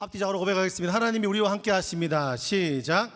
합디적으로 고백하겠습니다. 하나님이 우리와 함께 하십니다. 시작.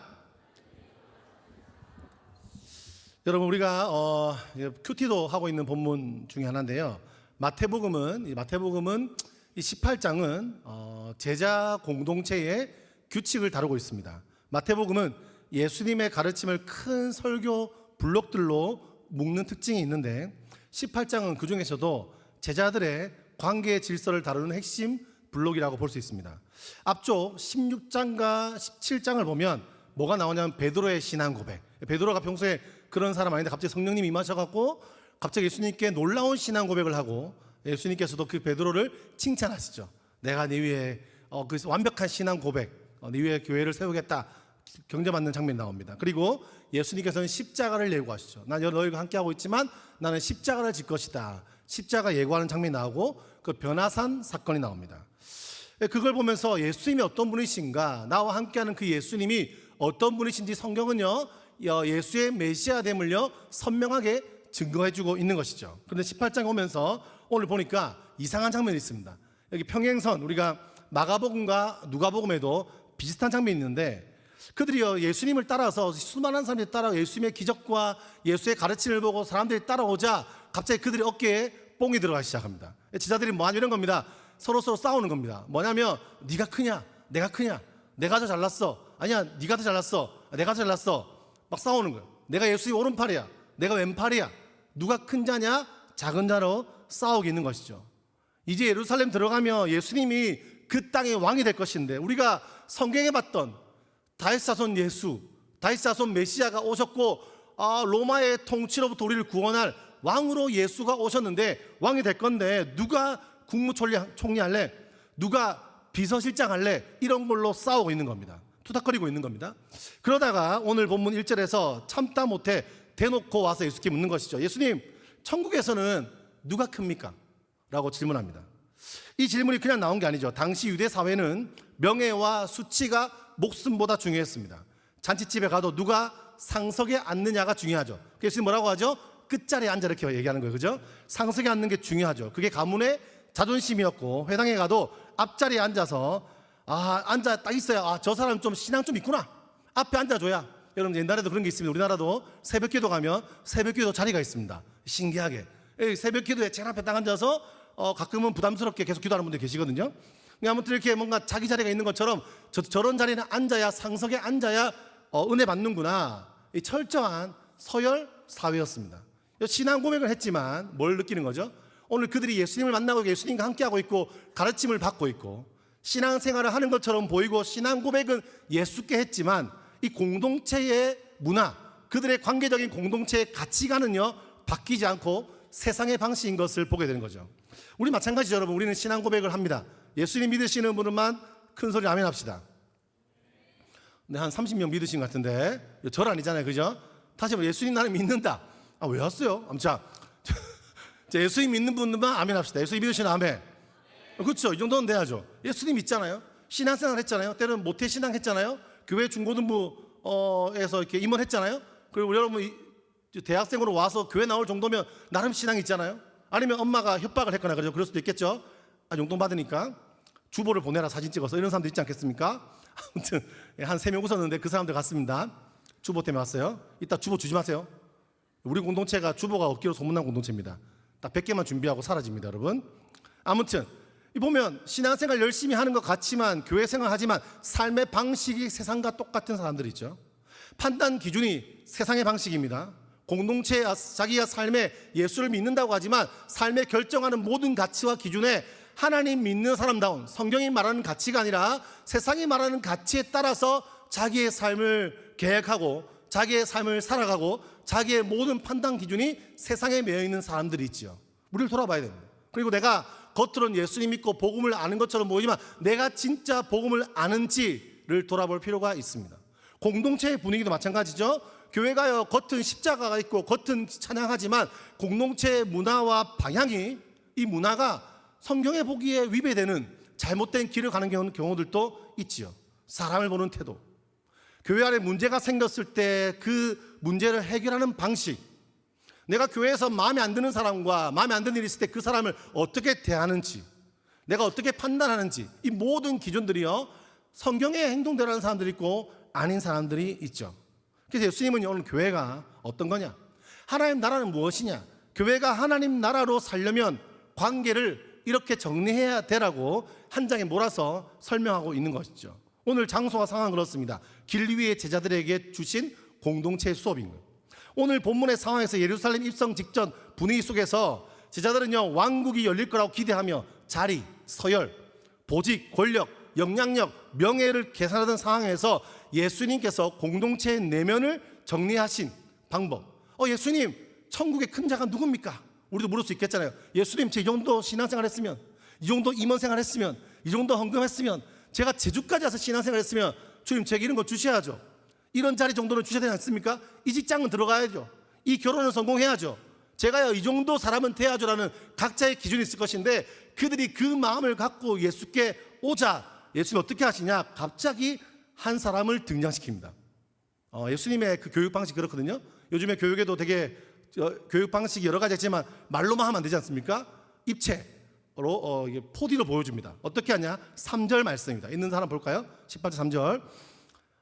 여러분, 우리가 큐티도 하고 있는 본문 중에 하나인데요. 마태복음은 이 18장은 제자 공동체의 규칙을 다루고 있습니다. 마태복음은 예수님의 가르침을 큰 설교 블록들로 묶는 특징이 있는데 18장은 그 중에서도 제자들의 관계의 질서를 다루는 핵심 블록이라고 볼 수 있습니다. 앞쪽 16장과 17장을 보면 뭐가 나오냐면 베드로의 신앙 고백. 베드로가 평소에 그런 사람 아닌데 갑자기 성령님이 임하셔갖고 갑자기 예수님께 놀라운 신앙 고백을 하고 예수님께서도 그 베드로를 칭찬하시죠. 내가 네 위에 그 완벽한 신앙 고백, 네 위에 교회를 세우겠다 경제받는 장면이 나옵니다. 그리고 예수님께서는 십자가를 예고하시죠. 난 너희가 함께하고 있지만 나는 십자가를 질 것이다. 십자가 예고하는 장면이 나오고 그 변화산 사건이 나옵니다. 그걸 보면서 예수님이 어떤 분이신가, 나와 함께하는 그 예수님이 어떤 분이신지 성경은요 예수의 메시아됨을요 선명하게 증거해주고 있는 것이죠. 그런데 18장에 오면서 오늘 보니까 이상한 장면이 있습니다. 여기 평행선, 우리가 마가복음과 누가복음에도 비슷한 장면이 있는데 그들이요 예수님을 따라서 수많은 사람들이 따라 예수님의 기적과 예수의 가르침을 보고 사람들이 따라오자 갑자기 그들이 어깨에 뽕이 들어가기 시작합니다. 제자들이 뭐하냐 이런 겁니다. 서로 싸우는 겁니다. 뭐냐면 네가 크냐 내가 크냐, 내가 더 잘났어, 아니야 네가 더 잘났어, 내가 더 잘났어, 막 싸우는 거예요. 내가 예수님 오른팔이야, 내가 왼팔이야, 누가 큰 자냐 작은 자로 싸우고 있는 것이죠. 이제 예루살렘 들어가면 예수님이 그 땅의 왕이 될 것인데 우리가 성경에 봤던 다윗 자손 예수, 다윗 자손 메시아가 오셨고 로마의 통치로부터 우리를 구원할 왕으로 예수가 오셨는데 왕이 될 건데 누가 국무총리 할래, 누가 비서실장 할래, 이런 걸로 싸우고 있는 겁니다. 투닥거리고 있는 겁니다. 그러다가 오늘 본문 1절에서 참다 못해 대놓고 와서 예수께 묻는 것이죠. 예수님, 천국에서는 누가 큽니까? 라고 질문합니다. 이 질문이 그냥 나온 게 아니죠. 당시 유대 사회는 명예와 수치가 목숨보다 중요했습니다. 잔치집에 가도 누가 상석에 앉느냐가 중요하죠. 예수님 뭐라고 하죠? 끝자리에 앉아, 이렇게 얘기하는 거예요. 그죠? 상석에 앉는 게 중요하죠. 그게 가문의 자존심이었고, 회당에 가도 앞자리에 앉아서 앉아 딱 있어야 저 사람 좀 신앙 좀 있구나, 앞에 앉아줘야. 여러분 옛날에도 그런 게 있습니다. 우리나라도 새벽기도 가면 새벽기도 자리가 있습니다. 신기하게 새벽기도에 제일 앞에 딱 앉아서 가끔은 부담스럽게 계속 기도하는 분들 계시거든요. 아무튼 이렇게 뭔가 자기 자리가 있는 것처럼 저런 자리는 앉아야, 상석에 앉아야 은혜 받는구나. 이 철저한 서열 사회였습니다. 신앙 고백을 했지만 뭘 느끼는 거죠? 오늘 그들이 예수님을 만나고 예수님과 함께하고 있고 가르침을 받고 있고 신앙생활을 하는 것처럼 보이고 신앙 고백은 예수께 했지만 이 공동체의 문화, 그들의 관계적인 공동체의 가치관은요 바뀌지 않고 세상의 방식인 것을 보게 되는 거죠. 우리 마찬가지죠. 여러분, 우리는 신앙 고백을 합니다. 예수님 믿으시는 분만 큰 소리 아멘 합시다. 근데 한 30명 믿으신 것 같은데 절 아니잖아요, 그죠? 다시 한번 예수님 나는 믿는다. 왜 왔어요? 자, 예수님 믿는 분들만 아멘 합시다. 예수님 믿으시는 아멘. 그렇죠, 이 정도는 돼야죠. 예수님 믿잖아요. 신앙생활 했잖아요. 때로는 모태신앙 했잖아요. 교회 중고등부에서 이렇게 임원했잖아요. 그리고 여러분 대학생으로 와서 교회 나올 정도면 나름 신앙이 있잖아요. 아니면 엄마가 협박을 했거나 그럴 수도 있겠죠. 용돈 받으니까 주보를 보내라, 사진 찍어서, 이런 사람도 있지 않겠습니까? 아무튼 한 3명 웃었는데 그 사람들 같습니다. 주보 때문에 왔어요. 이따 주보 주지 마세요. 우리 공동체가 주보가 없기로 소문난 공동체입니다. 딱 100개만 준비하고 사라집니다, 여러분. 아무튼 보면 신앙생활 열심히 하는 것 같지만, 교회 생활하지만 삶의 방식이 세상과 똑같은 사람들이 있죠. 판단 기준이 세상의 방식입니다. 공동체 자기가 삶에 예수를 믿는다고 하지만 삶에 결정하는 모든 가치와 기준에 하나님 믿는 사람다운 성경이 말하는 가치가 아니라 세상이 말하는 가치에 따라서 자기의 삶을 계획하고 자기의 삶을 살아가고 자기의 모든 판단 기준이 세상에 매여 있는 사람들이 있죠. 우리를 돌아봐야 됩니다. 그리고 내가 겉으로는 예수님 믿고 복음을 아는 것처럼 보이지만 내가 진짜 복음을 아는지를 돌아볼 필요가 있습니다. 공동체의 분위기도 마찬가지죠. 교회가요 겉은 십자가가 있고 겉은 찬양하지만 공동체의 문화와 방향이, 이 문화가 성경에 보기에 위배되는 잘못된 길을 가는 경우들도 있지요. 사람을 보는 태도, 교회 안에 문제가 생겼을 때 그 문제를 해결하는 방식, 내가 교회에서 마음에 안 드는 사람과 마음에 안 드는 일이 있을 때 그 사람을 어떻게 대하는지, 내가 어떻게 판단하는지, 이 모든 기준들이요, 성경의 행동대로 하는 사람들이 있고 아닌 사람들이 있죠. 그래서 예수님은 오늘 교회가 어떤 거냐, 하나님 나라는 무엇이냐, 교회가 하나님 나라로 살려면 관계를 이렇게 정리해야 되라고 한 장에 몰아서 설명하고 있는 것이죠. 오늘 장소와 상황은 그렇습니다. 길 위의 제자들에게 주신 공동체 수업인 거예요. 오늘 본문의 상황에서 예루살렘 입성 직전 분위기 속에서 제자들은요, 왕국이 열릴 거라고 기대하며 자리, 서열, 보직, 권력, 영향력, 명예를 계산하던 상황에서 예수님께서 공동체의 내면을 정리하신 방법. 예수님, 천국의 큰 자가 누굽니까? 우리도 물을 수 있겠잖아요. 예수님, 제 이 정도 신앙생활 했으면, 이 정도 임원생활 했으면, 이 정도 헌금했으면, 제가 제주까지 와서 신앙생활 했으면 주님 제게 이런 거 주셔야죠. 이런 자리 정도는 주셔야 되지 않습니까? 이 직장은 들어가야죠. 이 결혼은 성공해야죠. 제가요, 이 정도 사람은 돼야죠라는 각자의 기준이 있을 것인데, 그들이 그 마음을 갖고 예수께 오자 예수님 어떻게 하시냐? 갑자기 한 사람을 등장시킵니다. 예수님의 그 교육 방식 그렇거든요. 요즘에 교육에도 되게 교육 방식이 여러 가지 있지만 말로만 하면 안 되지 않습니까? 입체로 이게 4D로 보여줍니다. 어떻게 하냐? 3절 말씀입니다. 있는 사람 볼까요? 18절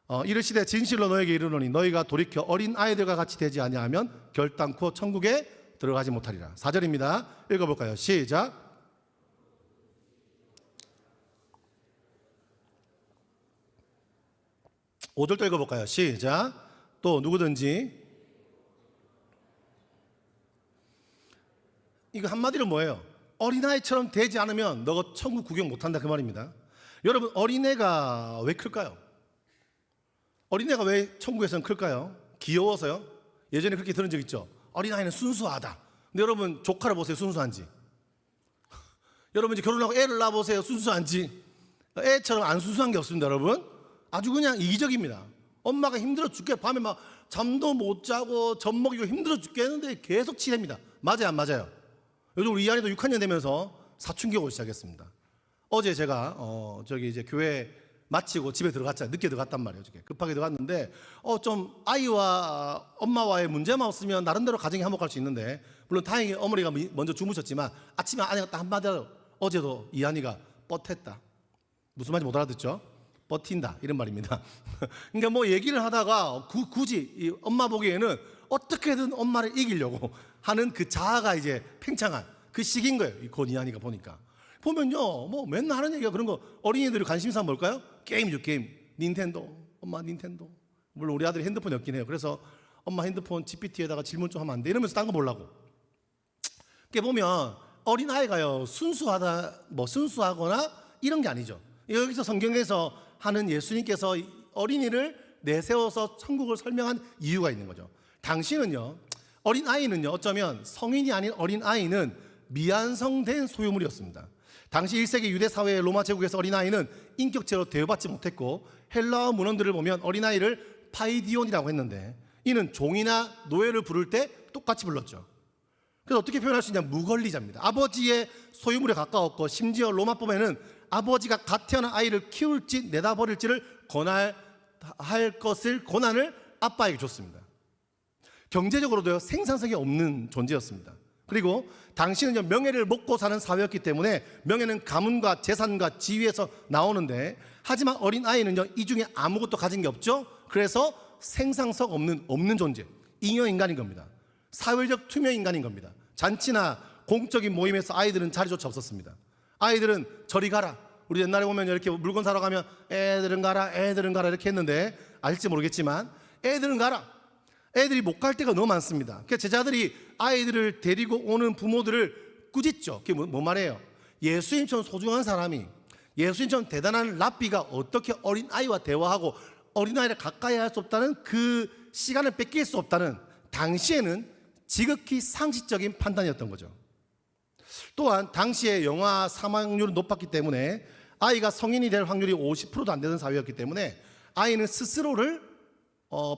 3절. 이르시되 진실로 너에게 이르노니 너희가 돌이켜 어린 아이들과 같이 되지 아니하면 결단코 천국에 들어가지 못하리라. 4절입니다. 읽어볼까요? 시작. 5절도 읽어볼까요? 시작. 또 누구든지, 이거 한마디로 뭐예요? 어린아이처럼 되지 않으면 너가 천국 구경 못한다, 그 말입니다. 여러분, 어린애가 왜 클까요? 어린애가 왜 천국에서는 클까요? 귀여워서요? 예전에 그렇게 들은 적 있죠? 어린아이는 순수하다. 근데 여러분, 조카를 보세요. 순수한지. 여러분, 이제 결혼하고 애를 낳아보세요. 순수한지. 애처럼 안 순수한 게 없습니다, 여러분. 아주 그냥 이기적입니다. 엄마가 힘들어 죽게, 밤에 막 잠도 못 자고 젖 먹이고 힘들어 죽겠는데 계속 치댑니다. 맞아요, 안 맞아요? 요즘 우리 이한이도 6학년 되면서 사춘기가 오기 시작했습니다. 어제 제가 이제 교회 마치고 집에 들어갔잖아요. 늦게 들어갔단 말이에요. 어저께 급하게 들어갔는데 좀 아이와 엄마와의 문제만 없으면 나름대로 가정이 화목할 수 있는데, 물론 다행히 어머니가 먼저 주무셨지만 아침에 아내가 딱 한마디로, 어제도 이한이가 뻗했다. 무슨 말인지 못 알아듣죠? 버틴다, 이런 말입니다. 그러니까 뭐 얘기를 하다가 굳이 이 엄마 보기에는 어떻게든 엄마를 이기려고 하는 그 자아가 이제 팽창한 그 시기인 거예요. 이 권이한이가 보면요, 뭐 맨날 하는 얘기가 그런 거. 어린이들이 관심사 뭘까요? 게임이죠, 게임. 닌텐도, 엄마 닌텐도. 물론 우리 아들이 핸드폰이 없긴 해요. 그래서 엄마 핸드폰 GPT에다가 질문 좀 하면 안 돼, 이러면서 딴 거 보려고. 그게 보면 어린아이가요, 순수하거나 이런 게 아니죠. 여기서 성경에서 하는 예수님께서 어린이를 내세워서 천국을 설명한 이유가 있는 거죠. 당시는요, 어린아이는요, 어쩌면 성인이 아닌 어린아이는 미완성된 소유물이었습니다. 당시 1세기 유대 사회의 로마 제국에서 어린아이는 인격체로 대우받지 못했고, 헬라어 문헌들을 보면 어린아이를 파이디온이라고 했는데, 이는 종이나 노예를 부를 때 똑같이 불렀죠. 그래서 어떻게 표현할 수 있냐? 무권리자입니다. 아버지의 소유물에 가까웠고, 심지어 로마법에는 아버지가 갓 태어난 아이를 키울지 내다버릴지를 권할 것을 권한을 아빠에게 줬습니다. 경제적으로도 생산성이 없는 존재였습니다. 그리고 당시는 명예를 먹고 사는 사회였기 때문에 명예는 가문과 재산과 지위에서 나오는데, 하지만 어린아이는요, 이 중에 아무것도 가진 게 없죠. 그래서 생산성 없는 존재, 잉여인간인 겁니다. 사회적 투명인간인 겁니다. 잔치나 공적인 모임에서 아이들은 자리조차 없었습니다. 아이들은 저리 가라. 우리 옛날에 보면 이렇게 물건 사러 가면 애들은 가라 이렇게 했는데, 아실지 모르겠지만 애들은 가라. 애들이 못 갈 때가 너무 많습니다. 그러니까 제자들이 아이들을 데리고 오는 부모들을 꾸짖죠. 그게 뭐 말이에요? 예수님처럼 소중한 사람이, 예수님처럼 대단한 랍비가 어떻게 어린아이와 대화하고 어린아이를 가까이 할 수 없다는 그 시간을 뺏길 수 없다는, 당시에는 지극히 상식적인 판단이었던 거죠. 또한 당시에 영아 사망률은 높았기 때문에 아이가 성인이 될 확률이 50%도 안 되는 사회였기 때문에 아이는 스스로를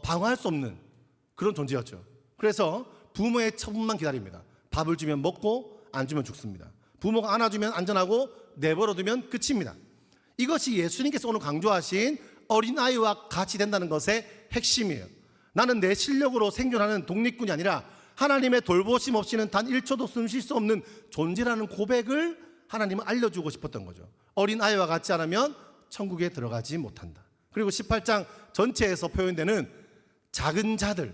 방어할 수 없는 그런 존재였죠. 그래서 부모의 처분만 기다립니다. 밥을 주면 먹고 안 주면 죽습니다. 부모가 안아주면 안전하고 내버려두면 끝입니다. 이것이 예수님께서 오늘 강조하신 어린아이와 같이 된다는 것의 핵심이에요. 나는 내 실력으로 생존하는 독립군이 아니라 하나님의 돌보심 없이는 단 1초도 숨 쉴 수 없는 존재라는 고백을 하나님은 알려주고 싶었던 거죠. 어린아이와 같지 않으면 천국에 들어가지 못한다. 그리고 18장 전체에서 표현되는 작은 자들,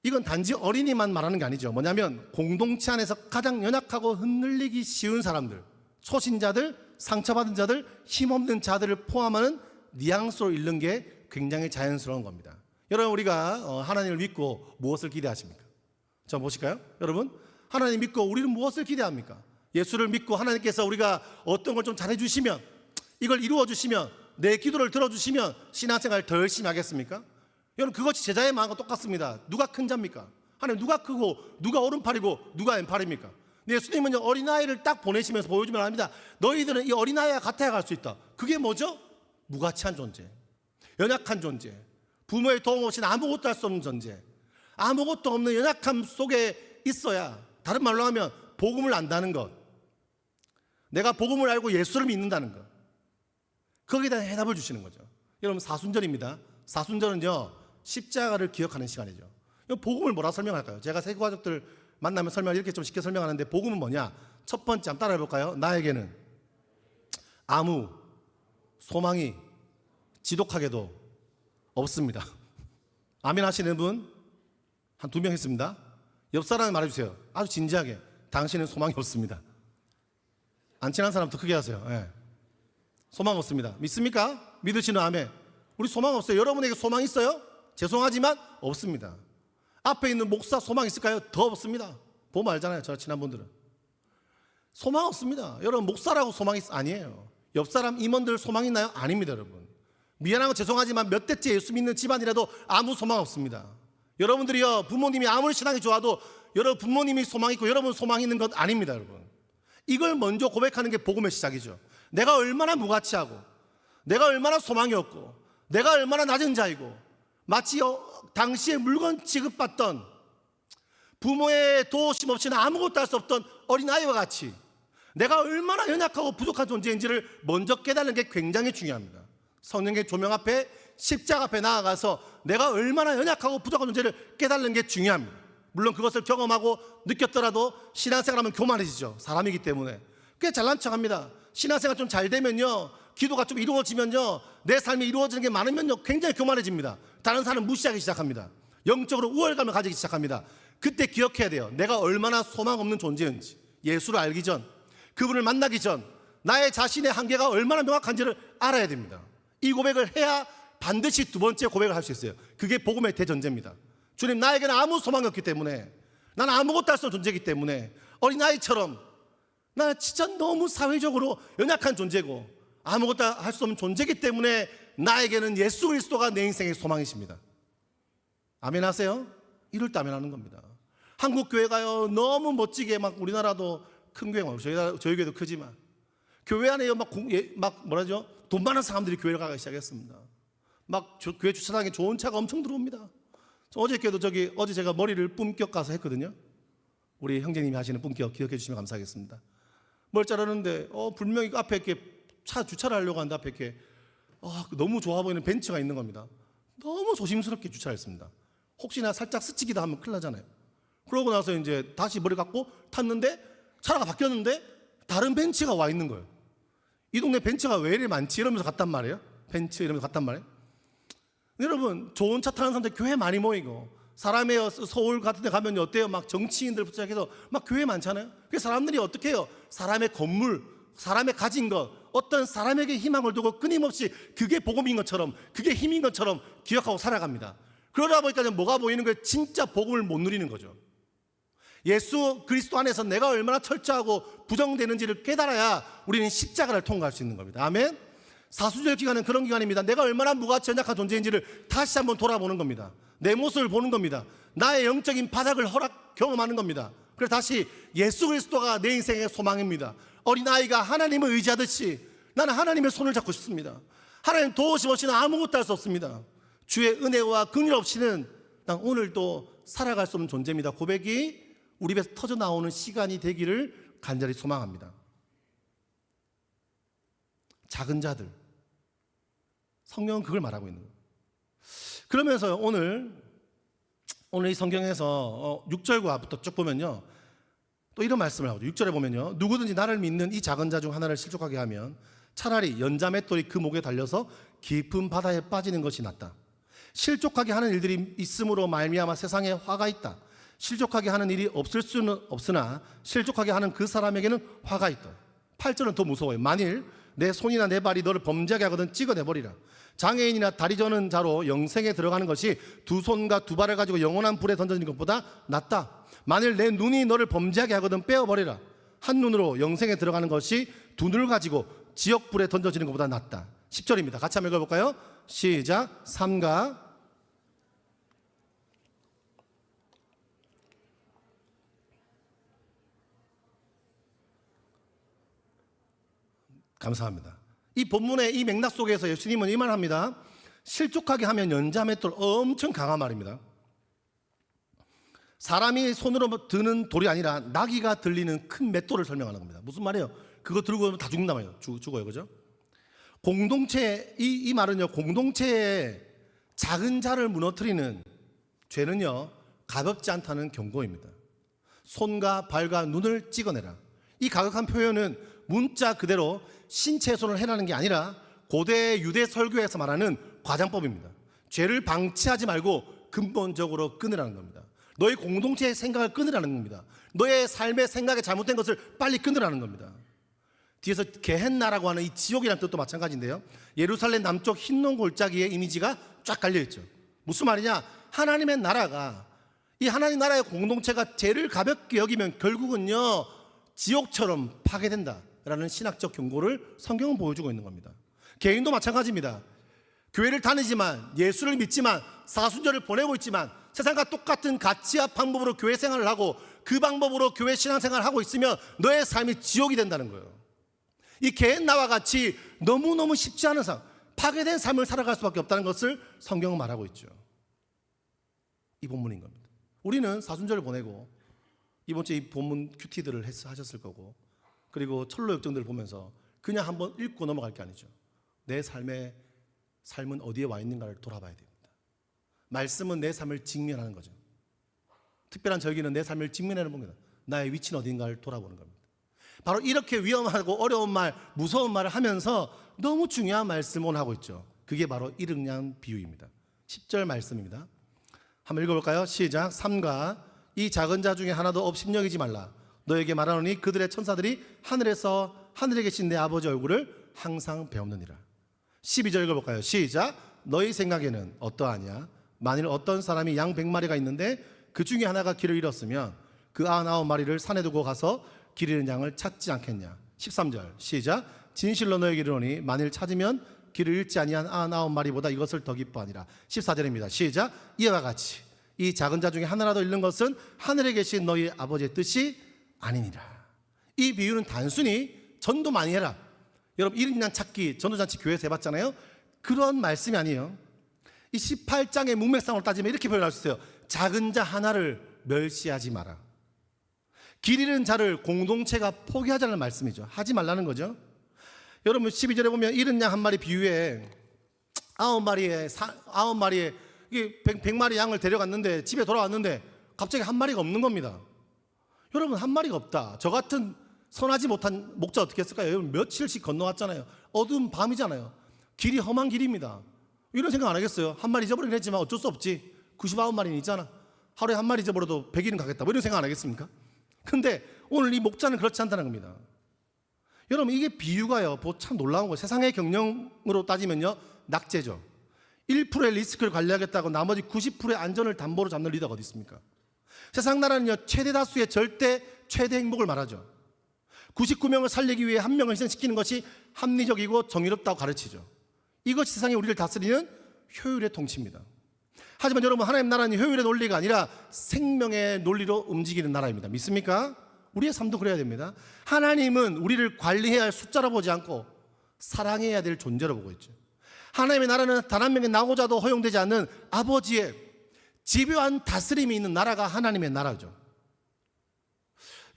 이건 단지 어린이만 말하는 게 아니죠. 뭐냐면 공동체 안에서 가장 연약하고 흔들리기 쉬운 사람들, 초신자들, 상처받은 자들, 힘없는 자들을 포함하는 뉘앙스로 읽는 게 굉장히 자연스러운 겁니다. 여러분, 우리가 하나님을 믿고 무엇을 기대하십니까? 자, 보실까요? 여러분, 하나님 믿고 우리는 무엇을 기대합니까? 예수를 믿고 하나님께서 우리가 어떤 걸 좀 잘해주시면, 이걸 이루어주시면, 내 기도를 들어주시면 신앙생활 더 열심히 하겠습니까? 여러분, 그것이 제자의 마음과 똑같습니다. 누가 큰 자입니까? 하나님, 누가 크고 누가 오른팔이고 누가 왼팔입니까? 예수님은 어린아이를 딱 보내시면서 보여주면 합니다. 너희들은 이 어린아이와 같아야 갈 수 있다. 그게 뭐죠? 무가치한 존재, 연약한 존재, 부모의 도움 없이는 아무것도 할 수 없는 존재, 아무것도 없는 연약함 속에 있어야, 다른 말로 하면 복음을 안다는 것, 내가 복음을 알고 예수를 믿는다는 것, 거기에 대한 해답을 주시는 거죠. 여러분, 사순절입니다. 사순절은요, 십자가를 기억하는 시간이죠. 복음을 뭐라 설명할까요? 제가 세계 가족들 만나면 설명 이렇게 좀 쉽게 설명하는데, 복음은 뭐냐? 첫 번째 한번 따라해 볼까요? 나에게는 아무 소망이 지독하게도 없습니다. 아멘 하시는 분 한 2명 있습니다. 옆 사람에 말해주세요. 아주 진지하게, 당신은 소망이 없습니다. 안 친한 사람 더 크게 하세요. 네. 소망 없습니다. 믿습니까? 믿으시는 아멘. 우리 소망 없어요. 여러분에게 소망 있어요? 죄송하지만 없습니다. 앞에 있는 목사 소망 있을까요? 더 없습니다. 보면 알잖아요. 저 친한 분들은 소망 없습니다. 여러분, 목사라고 소망이 아니에요. 옆 사람 임원들 소망 있나요? 아닙니다. 여러분, 미안하고 죄송하지만 몇 대째 예수 믿는 집안이라도 아무 소망 없습니다. 여러분들이요, 부모님이 아무리 신앙이 좋아도 여러분 부모님이 소망 있고 여러분 소망 있는 것 아닙니다. 여러분, 이걸 먼저 고백하는 게 복음의 시작이죠. 내가 얼마나 무가치하고, 내가 얼마나 소망이 없고, 내가 얼마나 낮은 자이고, 마치 당시에 물건 취급받던, 부모의 도우심 없이는 아무것도 할 수 없던 어린아이와 같이 내가 얼마나 연약하고 부족한 존재인지를 먼저 깨닫는 게 굉장히 중요합니다. 성령의 조명 앞에, 십자가 앞에 나아가서 내가 얼마나 연약하고 부족한 존재를 깨닫는 게 중요합니다. 물론 그것을 경험하고 느꼈더라도 신앙생활하면 교만해지죠. 사람이기 때문에. 꽤 잘난 척합니다. 신앙생활 좀 잘 되면요, 기도가 좀 이루어지면요, 내 삶이 이루어지는 게 많으면요, 굉장히 교만해집니다. 다른 사람 무시하기 시작합니다. 영적으로 우월감을 가지기 시작합니다. 그때 기억해야 돼요. 내가 얼마나 소망 없는 존재인지. 예수를 알기 전, 그분을 만나기 전 나의 자신의 한계가 얼마나 명확한지를 알아야 됩니다. 이 고백을 해야 반드시 두 번째 고백을 할 수 있어요. 그게 복음의 대전제입니다. 주님, 나에게는 아무 소망이 없기 때문에, 나는 아무것도 할 수 없는 존재이기 때문에, 어린아이처럼 나는 진짜 너무 사회적으로 연약한 존재고 아무것도 할 수 없는 존재이기 때문에 나에게는 예수 그리스도가 내 인생의 소망이십니다. 아멘 하세요? 이럴 때 아멘 하는 겁니다. 한국 교회가요, 너무 멋지게 막, 우리나라도 큰 교회가, 저희 교회도 크지만 교회 안에요, 막 뭐라죠? 돈 많은 사람들이 교회를 가기 시작했습니다. 막 교회 주차장에 좋은 차가 엄청 들어옵니다. 어저께도 어제 제가 머리를 뿜격 가서 했거든요. 우리 형제님이 하시는 뿜격 기억해 주시면 감사하겠습니다. 뭘 자르는데 분명히 앞에 이렇게 차 주차를 하려고 하는데 앞에 이렇게 너무 좋아 보이는 벤츠가 있는 겁니다. 너무 조심스럽게 주차했습니다. 혹시나 살짝 스치기도 하면 큰일 나잖아요. 그러고 나서 이제 다시 머리 감고 탔는데 차가 바뀌었는데 다른 벤츠가 와 있는 거예요. 이 동네 벤츠가 왜 이렇게 많지? 이러면서 갔단 말이에요. 벤츠 이러면서 갔단 말이에요. 여러분, 좋은 차 타는 사람들 교회 많이 모이고, 사람의 서울 같은 데 가면 어때요? 막 정치인들 부탁해서 막 교회 많잖아요. 그 사람들이 어떻게 해요? 사람의 건물, 사람의 가진 것, 어떤 사람에게 희망을 두고 끊임없이 그게 복음인 것처럼, 그게 힘인 것처럼 기억하고 살아갑니다. 그러다 보니까 뭐가 보이는 거예요? 진짜 복음을 못 누리는 거죠. 예수 그리스도 안에서 내가 얼마나 철저하고 부정되는지를 깨달아야 우리는 십자가를 통과할 수 있는 겁니다. 아멘. 사순절 기간은 그런 기간입니다. 내가 얼마나 무가치 연약한 존재인지를 다시 한번 돌아보는 겁니다. 내 모습을 보는 겁니다. 나의 영적인 바닥을 경험하는 겁니다. 그래서 다시 예수 그리스도가 내 인생의 소망입니다. 어린아이가 하나님을 의지하듯이 나는 하나님의 손을 잡고 싶습니다. 하나님 도우심 없이는 아무것도 할 수 없습니다. 주의 은혜와 긍휼 없이는 난 오늘도 살아갈 수 없는 존재입니다. 고백이 우리 입에서 터져 나오는 시간이 되기를 간절히 소망합니다. 작은 자들, 성경은 그걸 말하고 있는 거예요. 그러면서 오늘 이 성경에서 6절과부터 쭉 보면요, 또 이런 말씀을 하고 6절에 보면요, 누구든지 나를 믿는 이 작은 자 중 하나를 실족하게 하면 차라리 연자 맷돌이 그 목에 달려서 깊은 바다에 빠지는 것이 낫다. 실족하게 하는 일들이 있음으로 말미암아 세상에 화가 있다. 실족하게 하는 일이 없을 수는 없으나 실족하게 하는 그 사람에게는 화가 있다. 8절은 더 무서워요. 만일 내 손이나 내 발이 너를 범죄하게 하거든 찍어내버리라. 장애인이나 다리 저는 자로 영생에 들어가는 것이 두 손과 두 발을 가지고 영원한 불에 던져지는 것보다 낫다. 만일 내 눈이 너를 범죄하게 하거든 빼어버리라. 한 눈으로 영생에 들어가는 것이 두 눈을 가지고 지옥불에 던져지는 것보다 낫다. 10절입니다. 같이 한번 읽어볼까요? 시작. 삼가 감사합니다. 이 본문의 이 맥락 속에서 예수님은 이 말합니다. 실족하게 하면 연자맷돌, 엄청 강한 말입니다. 사람이 손으로 드는 돌이 아니라 나귀가 들리는 큰 맷돌을 설명하는 겁니다. 무슨 말이에요? 그거 들고 오면 다 죽는단 말이에요. 죽어요. 그죠? 공동체, 이 말은요, 공동체의 작은 자를 무너뜨리는 죄는요, 가볍지 않다는 경고입니다. 손과 발과 눈을 찍어내라. 이 가격한 표현은 문자 그대로 신체손을 해라는 게 아니라 고대 유대 설교에서 말하는 과장법입니다. 죄를 방치하지 말고 근본적으로 끊으라는 겁니다. 너의 공동체의 생각을 끊으라는 겁니다. 너의 삶의 생각에 잘못된 것을 빨리 끊으라는 겁니다. 뒤에서 게헨나라고 하는 이 지옥이라는 뜻도 마찬가지인데요, 예루살렘 남쪽 흰농 골짜기에 이미지가 쫙 깔려있죠. 무슨 말이냐? 하나님의 나라가, 이 하나님 나라의 공동체가 죄를 가볍게 여기면 결국은요 지옥처럼 파괴된다라는 신학적 경고를 성경은 보여주고 있는 겁니다. 개인도 마찬가지입니다. 교회를 다니지만, 예수를 믿지만, 사순절을 보내고 있지만, 세상과 똑같은 가치와 방법으로 교회 생활을 하고 그 방법으로 교회 신앙생활을 하고 있으면 너의 삶이 지옥이 된다는 거예요. 이 게헨나와 같이 너무너무 쉽지 않은 삶, 파괴된 삶을 살아갈 수밖에 없다는 것을 성경은 말하고 있죠. 이 본문인 겁니다. 우리는 사순절을 보내고 이번 주에 이 본문 큐티들을 하셨을 거고, 그리고 철로 역정들을 보면서 그냥 한번 읽고 넘어갈 게 아니죠. 내 삶은 어디에 와 있는가를 돌아봐야 됩니다. 말씀은 내 삶을 직면하는 거죠. 특별한 절기는 내 삶을 직면하는 겁니다. 나의 위치는 어딘가를 돌아보는 겁니다. 바로 이렇게 위험하고 어려운 말, 무서운 말을 하면서 너무 중요한 말씀을 하고 있죠. 그게 바로 이릉양 비유입니다. 10절 말씀입니다. 한번 읽어볼까요? 시작. 삼가 이 작은 자 중에 하나도 업신여기지 말라. 너에게 말하노니 그들의 천사들이 하늘에 계신 내 아버지 얼굴을 항상 배우느니라. 12절 읽어볼까요? 시작. 너희 생각에는 어떠하냐? 만일 어떤 사람이 양 100마리가 있는데 그 중에 하나가 길을 잃었으면 그 99마리를 산에 두고 가서 길 잃은 양을 찾지 않겠냐? 13절 시작. 진실로 너에게 이르노니 만일 찾으면 길을 잃지 아니한 99마리보다 이것을 더 기뻐하니라. 14절입니다. 시작. 이와 같이 이 작은 자 중에 하나라도 잃는 것은 하늘에 계신 너희 아버지의 뜻이 아니니라. 이 비유는 단순히 전도 많이 해라, 여러분 1인 양 찾기 전도잔치 교회에서 해봤잖아요. 그런 말씀이 아니에요. 이 18장의 문맥상으로 따지면 이렇게 표현할 수 있어요. 작은 자 하나를 멸시하지 마라. 길 잃은 자를 공동체가 포기하자는 말씀이죠. 하지 말라는 거죠. 여러분 12절에 보면 잃은 양 한 마리 비유에 9마리에 100마리 양을 데려갔는데 집에 돌아왔는데 갑자기 한 마리가 없는 겁니다. 여러분 한 마리가 없다. 저 같은 선하지 못한 목자 어떻게 했을까요? 여러분 며칠씩 건너왔잖아요. 어두운 밤이잖아요. 길이 험한 길입니다. 이런 생각 안 하겠어요? 한 마리 잊어버리긴 했지만 어쩔 수 없지. 99마리는 있잖아. 하루에 한 마리 잊어버려도 100일은 가겠다. 뭐 이런 생각 안 하겠습니까? 근데 오늘 이 목자는 그렇지 않다는 겁니다. 여러분 이게 비유가요 참 놀라운 거예요. 세상의 경영으로 따지면요 낙제죠. 1%의 리스크를 관리하겠다고 나머지 90%의 안전을 담보로 잡는 리더가 어디 있습니까? 세상 나라는요 최대 다수의 최대 행복을 말하죠. 99명을 살리기 위해 한 명을 희생시키는 것이 합리적이고 정의롭다고 가르치죠. 이것이 세상에 우리를 다스리는 효율의 통치입니다. 하지만 여러분 하나님 나라는 효율의 논리가 아니라 생명의 논리로 움직이는 나라입니다. 믿습니까? 우리의 삶도 그래야 됩니다. 하나님은 우리를 관리해야 할 숫자로 보지 않고 사랑해야 될 존재로 보고 있죠. 하나님의 나라는 단 한 명의 나고자도 허용되지 않는 아버지의 집요한 다스림이 있는 나라가 하나님의 나라죠.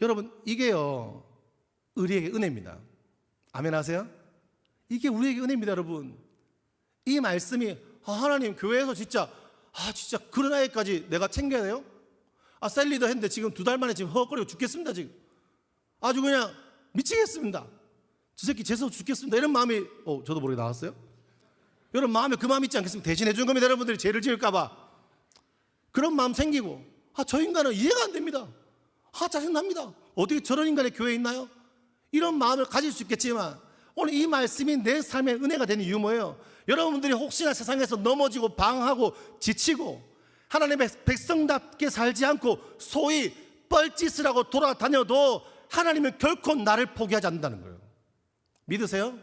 여러분 이게요 우리에게 은혜입니다. 아멘 하세요? 이게 우리에게 은혜입니다. 여러분 이 말씀이 하나님 교회에서 진짜 그런 아이까지 내가 챙겨야 돼요? 셀리더 했는데 지금 2달 만에 지금 허걱거리고 죽겠습니다. 지금 아주 그냥 미치겠습니다. 저 새끼 재수 죽겠습니다. 이런 마음이 저도 모르게 나왔어요. 여러분 마음에 그 마음 있지 않겠습니까? 대신해 준 겁니다. 여러분들이 죄를 지을까 봐. 그런 마음 생기고 저 인간은 이해가 안 됩니다. 짜증납니다. 어떻게 저런 인간의 교회에 있나요? 이런 마음을 가질 수 있겠지만 오늘 이 말씀이 내 삶의 은혜가 되는 이유 뭐예요? 여러분들이 혹시나 세상에서 넘어지고 방황하고 지치고 하나님의 백성답게 살지 않고 소위 뻘짓을 하고 돌아다녀도 하나님은 결코 나를 포기하지 않는다는 거예요. 믿으세요?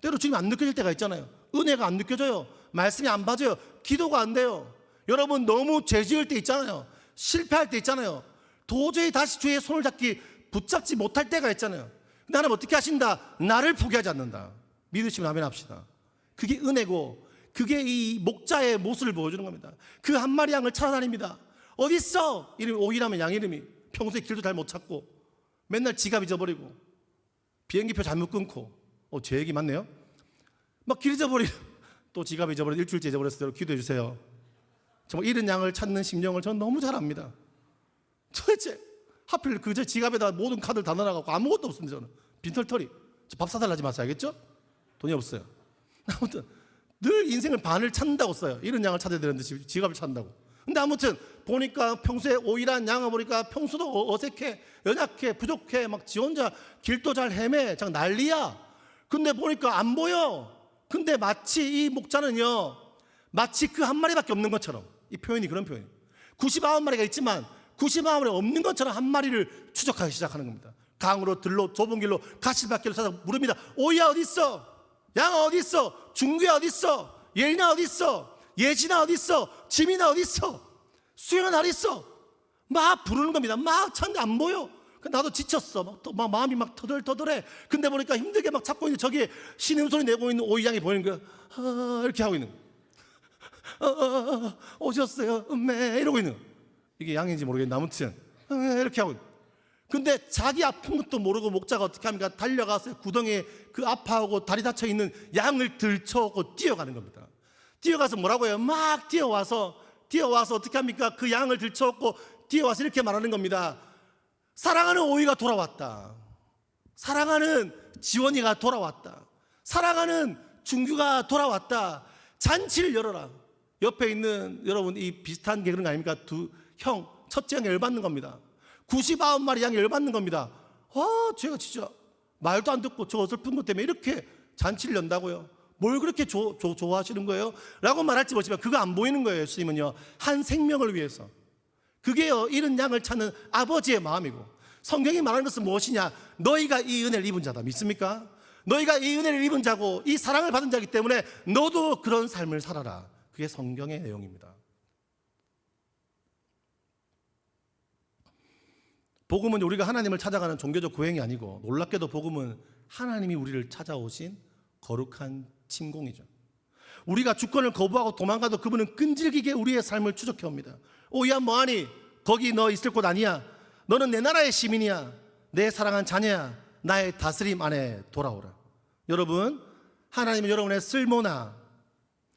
때로 주님 안 느껴질 때가 있잖아요. 은혜가 안 느껴져요. 말씀이 안 받아요. 기도가 안 돼요. 여러분 너무 죄 지을 때 있잖아요. 실패할 때 있잖아요. 도저히 다시 주의 손을 붙잡지 못할 때가 있잖아요. 근데 하나님 어떻게 하신다? 나를 포기하지 않는다. 믿으시면 아멘 합시다. 그게 은혜고 그게 이 목자의 모습을 보여주는 겁니다. 그 한 마리 양을 찾아다닙니다. 어디 있어? 이름이 오히라면 양 이름이 평소에 길도 잘 못 찾고 맨날 지갑 잊어버리고 비행기표 잘못 끊고 제 얘기 맞네요. 막 길 잊어버리고 또 지갑 잊어버리고 일주일째 잊어버렸어요. 기도해 주세요. 정말 잃은 양을 찾는 심령을 저는 너무 잘 압니다. 도대체 하필 그 지갑에다 모든 카드를 다 넣어놔갖고 아무것도 없습니다. 저는 빈털터리. 밥 사달라지 마세요. 알겠죠? 돈이 없어요. 아무튼 늘 인생을 반을 찾는다고 써요. 잃은 양을 찾아야 되는데 지갑을 찾는다고. 근데 아무튼 보니까 평소에 오일한 양을 보니까 평소도 어색해, 연약해, 부족해, 막 지 혼자 길도 잘 헤매, 장 난리야. 근데 보니까 안 보여. 근데 마치 이 목자는요, 마치 그 한 마리밖에 없는 것처럼, 이 표현이 그런 표현이에요. 99마리가 있지만 99마리 없는 것처럼 한 마리를 추적하기 시작하는 겁니다. 강으로 들로 좁은 길로 가시밭길로 찾아 물읍니다. 오이야 어디 있어? 양아 어디 있어? 중구야 어디 있어? 예린아 어디 있어? 예진아 어디 있어? 지민아 어디 있어? 수연아 어디 있어? 막 부르는 겁니다. 막 찾는데 안 보여. 나도 지쳤어. 막 마음이 막 터덜터덜해. 근데 보니까 힘들게 막 찾고 있는데 저기 신음소리 내고 있는 오이 양이 보이는 거야. 이렇게 하고 있는 거야. 오셨어요? 이러고 있는 거야. 이게 양인지 모르겠는데 아무튼 이렇게 하고 있는 거야. 근데 자기 아픈 것도 모르고 목자가 어떻게 합니까? 달려가서 구덩이에 그 아파하고 다리 다쳐 있는 양을 들쳐오고 뛰어가는 겁니다. 뛰어가서 뭐라고 해요? 막 뛰어와서 어떻게 합니까? 그 양을 들쳐오고 뛰어와서 이렇게 말하는 겁니다. 사랑하는 오이가 돌아왔다. 사랑하는 지원이가 돌아왔다. 사랑하는 중규가 돌아왔다. 잔치를 열어라. 옆에 있는 여러분 이 비슷한 게 그런 거 아닙니까? 두 형, 첫째 형이 열받는 겁니다. 99마리 양이 열받는 겁니다. 제가 진짜 말도 안 듣고 저 어설픈 것 때문에 이렇게 잔치를 연다고요? 뭘 그렇게 좋아하시는 거예요? 라고 말할지 모르지만 그거 안 보이는 거예요. 예수님은요, 한 생명을 위해서. 그게요, 잃은 양을 찾는 아버지의 마음이고, 성경이 말하는 것은 무엇이냐? 너희가 이 은혜를 입은 자다. 믿습니까? 너희가 이 은혜를 입은 자고 이 사랑을 받은 자이기 때문에 너도 그런 삶을 살아라. 그게 성경의 내용입니다. 복음은 우리가 하나님을 찾아가는 종교적 고행이 아니고, 놀랍게도 복음은 하나님이 우리를 찾아오신 거룩한 침공이죠. 우리가 주권을 거부하고 도망가도 그분은 끈질기게 우리의 삶을 추적해 옵니다. 오이야 뭐하니? 거기 너 있을 곳 아니야. 너는 내 나라의 시민이야. 내 사랑한 자녀야. 나의 다스림 안에 돌아오라. 여러분, 하나님은 여러분의 쓸모나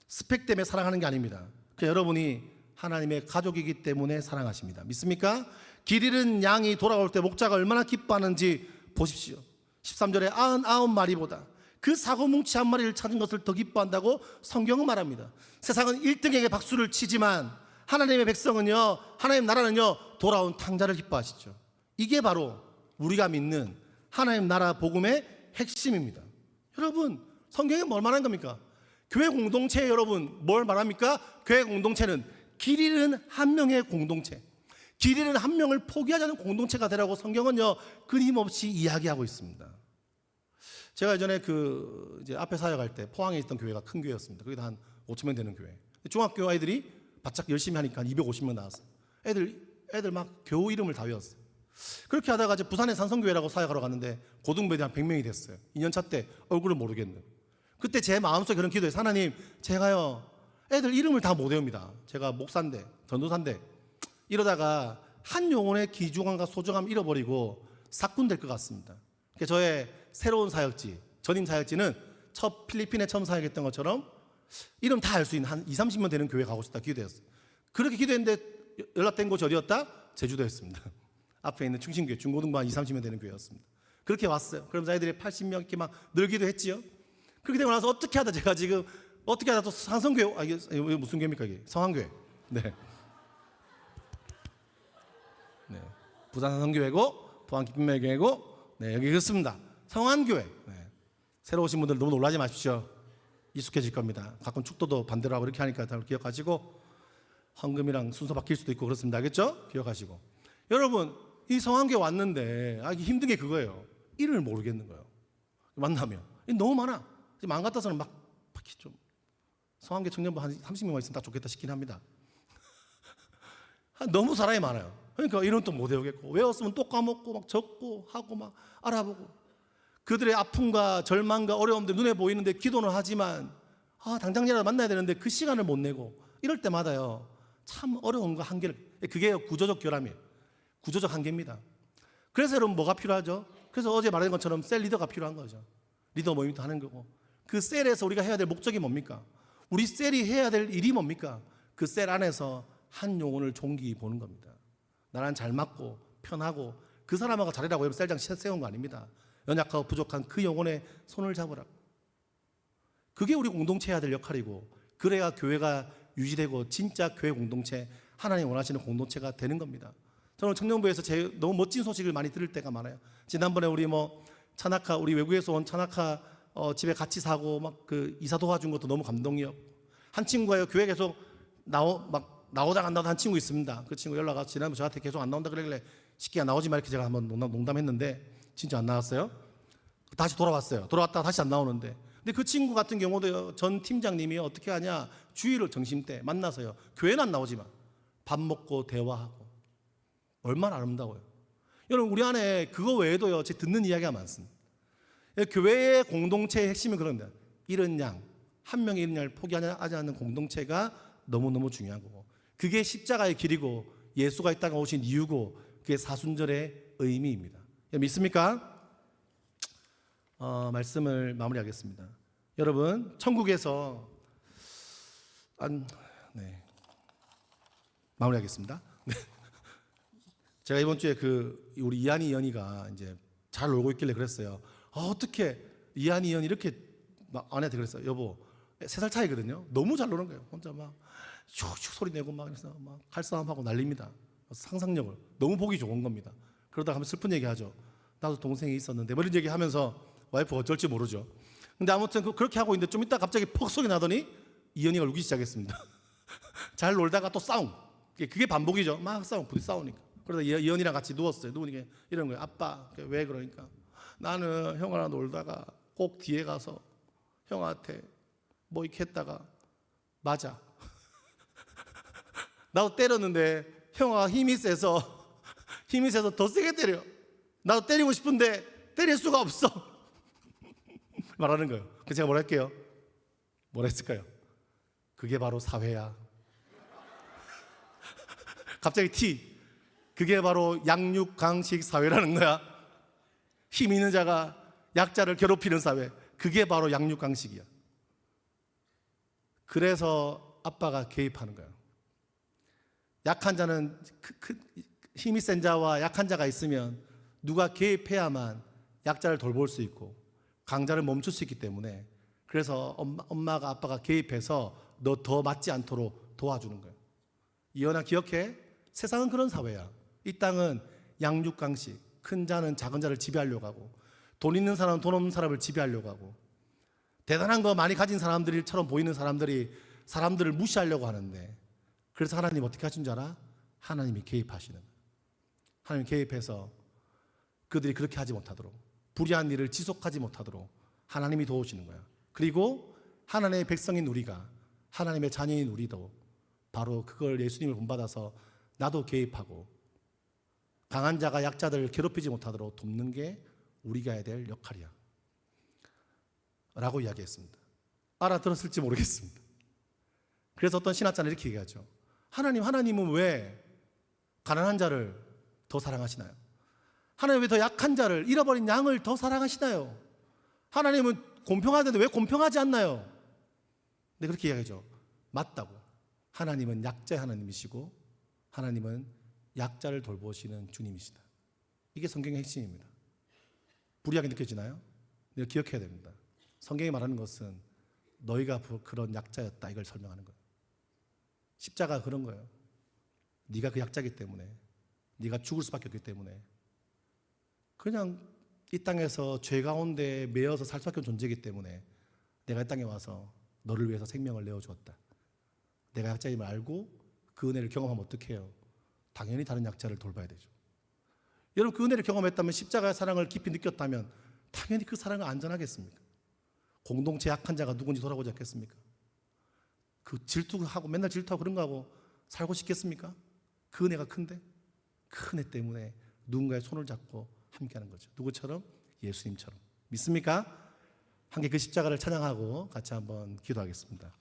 스펙 때문에 사랑하는 게 아닙니다. 여러분이 하나님의 가족이기 때문에 사랑하십니다. 믿습니까? 길 잃은 양이 돌아올 때 목자가 얼마나 기뻐하는지 보십시오. 13절에 99마리보다 그 사고뭉치 한 마리를 찾은 것을 더 기뻐한다고 성경은 말합니다. 세상은 1등에게 박수를 치지만 하나님의 백성은요, 하나님 나라는요, 돌아온 탕자를 기뻐하시죠. 이게 바로 우리가 믿는 하나님 나라 복음의 핵심입니다. 여러분, 성경이 뭘 말하는 겁니까? 교회 공동체, 여러분 뭘 말합니까? 교회 공동체는 길 잃은 한 명의 공동체, 길 잃은 한 명을 포기하지 않는 공동체가 되라고 성경은요, 끊임없이 이야기하고 있습니다. 제가 예전에 이제 앞에 사역할 때 포항에 있던 교회가 큰 교회였습니다. 거기다 한 5,000명 되는 교회. 중학교 아이들이 바짝 열심히 하니까 한 250명 나왔어요. 애들 막 겨우 이름을 다 외웠어요. 그렇게 하다가 이제 부산의 산성교회라고 사역하러 갔는데 고등부에 한 100명이 됐어요. 2년차 때 얼굴을 모르겠는. 그때 제 마음속에 그런 기도해요. 하나님, 제가요, 애들 이름을 다 못 외웁니다. 제가 목사인데, 전도사인데, 이러다가 한 영혼의 귀중함과 소중함 잃어버리고 사꾼 될 것 같습니다. 그래서 저의 새로운 사역지, 전임 사역지는 필리핀에 처음 사역했던 것처럼 이름 다 알 수 있는 한 20-30명 되는 교회 가고 싶다 기도했어요. 그렇게 기도했는데 연락된 곳이 어디였다? 제주도였습니다. 앞에 있는 충신교회, 중고등부 한 2, 30명 되는 교회였습니다. 그렇게 왔어요. 그럼 아이들이 80명 이렇게 막 늘기도 했지요. 그렇게 되고 나서 어떻게 하다 제가 지금 어떻게 하다 또 상성교회, 이게 무슨 교회입니까 이게? 성황교회. 네. 네. 부산 상성교회고 포항 기쁨의교회고, 네, 여기 그렇습니다. 성안교회. 네. 새로 오신 분들 너무 놀라지 마십시오. 익숙해질 겁니다. 가끔 축도도 반대로 하고 이렇게 하니까 다 기억하시고, 헌금이랑 순서 바뀔 수도 있고 그렇습니다. 알겠죠? 기억하시고. 여러분, 이 성안교회 왔는데 이게 힘든 게 그거예요. 이름을 모르겠는 거예요. 만나면 너무 많아. 마음 같아서는 막 좀 성안교회 청년부 한 30명만 있으면 딱 좋겠다 싶긴 합니다. 너무 사람이 많아요. 그러니까 이름 또 못 외우겠고, 외웠으면 또 까먹고 막 적고 하고 막 알아보고, 그들의 아픔과 절망과 어려움들 눈에 보이는데 기도는 하지만 당장이라도 만나야 되는데 그 시간을 못 내고, 이럴 때마다요 참 어려운 거 한계를, 그게 구조적 결함이에요. 구조적 한계입니다. 그래서 여러분 뭐가 필요하죠? 그래서 어제 말한 것처럼 셀 리더가 필요한 거죠. 리더 모임도 하는 거고, 그 셀에서 우리가 해야 될 목적이 뭡니까? 우리 셀이 해야 될 일이 뭡니까? 그 셀 안에서 한 영혼을 종기 보는 겁니다. 나랑 잘 맞고 편하고 그 사람하고 잘하라고 여러분 셀장 세운 거 아닙니다. 연약하고 부족한 그 영혼의 손을 잡으라고. 그게 우리 공동체 해야 될 역할이고, 그래야 교회가 유지되고 진짜 교회 공동체, 하나님 원하시는 공동체가 되는 겁니다. 저는 청년부에서 너무 멋진 소식을 많이 들을 때가 많아요. 지난번에 우리 찬학하, 우리 외국에서 온 찬학하 집에 같이 사고 막 그 이사 도와준 것도 너무 감동이었고, 한 친구가요 교회 계속 나오다 안 나오다 한 친구 있습니다. 그 친구 연락 와서 지난번 저한테 계속 안 나온다 그러길래 쉽게 나오지 마 이렇게 제가 한번 농담했는데 진짜 안 나왔어요. 다시 돌아왔어요. 돌아왔다가 다시 안 나오는데, 근데 그 친구 같은 경우도 전 팀장님이 어떻게 하냐, 주일을 점심 때 만나서요, 교회는 안 나오지만 밥 먹고 대화하고, 얼마나 아름다워요. 여러분, 우리 안에 그거 외에도요 제 듣는 이야기가 많습니다. 교회의 공동체의 핵심은 그런데, 잃은 양, 한 명의 잃은 양을 포기하지 않는 공동체가 너무너무 중요한 거고, 그게 십자가의 길이고 예수가 이 땅에 오신 이유고, 그게 사순절의 의미입니다. 믿습니까? 말씀을 마무리하겠습니다. 여러분, 천국에서 마무리하겠습니다. 제가 이번 주에 우리 이한이 연이가 이제 잘 놀고 있길래 그랬어요. 어떻게 이한이 연이 이렇게 아내한테 그랬어요. 여보, 3살 차이거든요. 너무 잘 노는 거예요. 혼자 막 슉슉 소리 내고 막 그래서 막 칼싸움하고 난립니다. 상상력을 너무 보기 좋은 겁니다. 그러다가 하면 슬픈 얘기하죠. 나도 동생이 있었는데 뭐 이런 얘기하면서 와이프가 어쩔지 모르죠. 근데 아무튼 그렇게 하고 있는데 좀 이따 갑자기 퍽 소리 나더니 이현이가 울기 시작했습니다. 잘 놀다가 또 싸움. 그게 반복이죠. 막 부디 싸우니까. 그러다 이현이랑 같이 누웠어요. 누우니까 이런 거예요. 아빠, 왜 그러니까 나는 형아랑 놀다가 꼭 뒤에 가서 형한테 뭐 이렇게 했다가 맞아. 나도 때렸는데 형아가 힘이 세서 더 세게 때려. 나도 때리고 싶은데 때릴 수가 없어. 말하는 거예요. 그래서 제가 뭐라 할게요? 뭐라 했을까요? 그게 바로 사회야. 갑자기 그게 바로 양육강식 사회라는 거야. 힘 있는 자가 약자를 괴롭히는 사회. 그게 바로 양육강식이야. 그래서 아빠가 개입하는 거예요. 약한 자는 힘이 센 자와 약한 자가 있으면 누가 개입해야만 약자를 돌볼 수 있고 강자를 멈출 수 있기 때문에, 그래서 엄마가 아빠가 개입해서 너 더 맞지 않도록 도와주는 거예요. 이현아 기억해? 세상은 그런 사회야. 이 땅은 양육강식. 큰 자는 작은 자를 지배하려고 하고, 돈 있는 사람은 돈 없는 사람을 지배하려고 하고, 대단한 거 많이 가진 사람들처럼 보이는 사람들이 사람들을 무시하려고 하는데, 그래서 하나님 어떻게 하신 줄 알아? 하나님이 개입하시는 거예요. 하나님 개입해서 그들이 그렇게 하지 못하도록, 불의한 일을 지속하지 못하도록 하나님이 도우시는 거야. 그리고 하나님의 백성인 우리가, 하나님의 자녀인 우리도 바로 그걸 예수님을 본받아서 나도 개입하고 강한 자가 약자들을 괴롭히지 못하도록 돕는 게 우리가 해야 될 역할이야 라고 이야기했습니다. 알아들었을지 모르겠습니다. 그래서 어떤 신학자는 이렇게 얘기하죠. 하나님은 왜 가난한 자를 더 사랑하시나요? 하나님 왜 더 약한 자를, 잃어버린 양을 더 사랑하시나요? 하나님은 공평하던데 왜 공평하지 않나요? 네, 그렇게 이야기하죠. 맞다고. 하나님은 약자의 하나님이시고 하나님은 약자를 돌보시는 주님이시다. 이게 성경의 핵심입니다. 불이하게 느껴지나요? 이걸 기억해야 됩니다. 성경이 말하는 것은 너희가 그런 약자였다, 이걸 설명하는 거예요. 십자가 그런 거예요. 네가 그 약자이기 때문에, 네가 죽을 수밖에 없기 때문에, 그냥 이 땅에서 죄 가운데 매여서 살 수밖에 없는 존재이기 때문에 내가 이 땅에 와서 너를 위해서 생명을 내어주었다. 내가 약자임을 알고 그 은혜를 경험하면 어떻게 해요? 당연히 다른 약자를 돌봐야 되죠. 여러분, 그 은혜를 경험했다면, 십자가의 사랑을 깊이 느꼈다면 당연히 그 사랑을 안전하겠습니까? 공동체 약한 자가 누군지 돌아보지 않겠습니까? 그 질투하고 맨날 질투하고 그런 거 하고 살고 싶겠습니까? 그 은혜가 큰데, 그 은혜 때문에 누군가의 손을 잡고 함께하는 거죠. 누구처럼? 예수님처럼. 믿습니까? 함께 그 십자가를 찬양하고 같이 한번 기도하겠습니다.